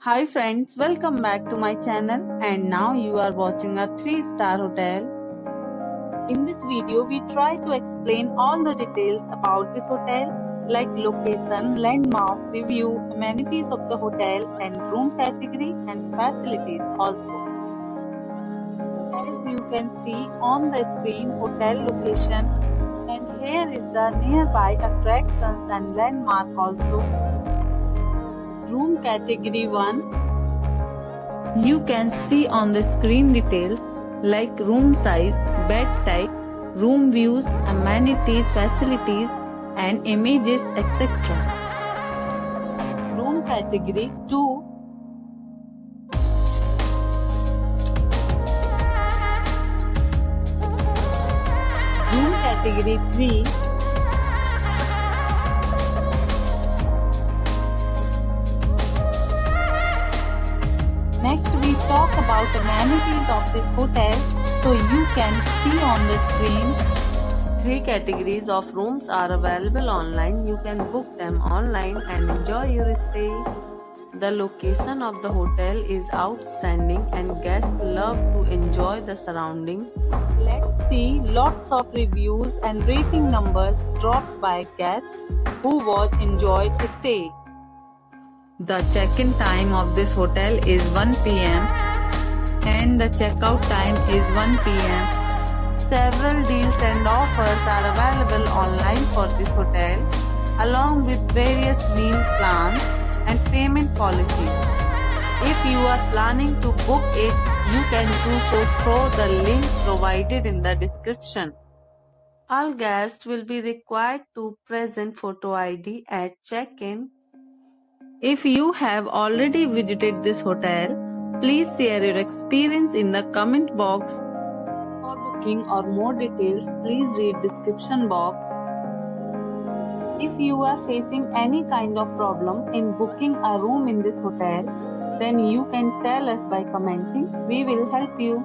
Hi friends, welcome back to my channel and now you are watching a 3-star hotel. In this video, we try to explain all the details about this hotel like location, landmark, review, amenities of the hotel and room category and facilities also. As you can see on the screen, hotel location, and here is the nearby attractions and landmark also. Room category 1. You can see on the screen details like room size, bed type, room views, amenities, facilities and images etc. Room category 2. Room category 3. Next we talk about amenities of this hotel, so you can see on the screen. 3 categories of rooms are available online. You can book them online and enjoy your stay. The location of the hotel is outstanding and guests love to enjoy the surroundings. Let's see lots of reviews and rating numbers dropped by guests who was enjoyed stay. The check-in time of this hotel is 1 p.m. and the checkout time is 1 p.m. Several deals and offers are available online for this hotel, along with various meal plans and payment policies. If you are planning to book it, you can do so through the link provided in the description. All guests will be required to present photo ID at check-in. If you have already visited this hotel, please share your experience in the comment box. For booking or more details, please read description box. If you are facing any kind of problem in booking a room in this hotel, then you can tell us by commenting. We will help you.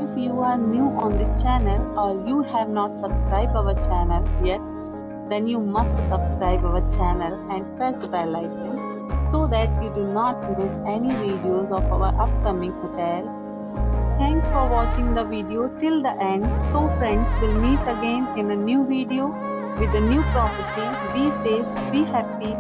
If you are new on this channel or you have not subscribed our channel yet, then you must subscribe our channel and press the bell icon so that you do not miss any videos of our upcoming hotel. Thanks for watching the video till the end. So friends, will meet again in a new video with a new property. Be safe, be happy.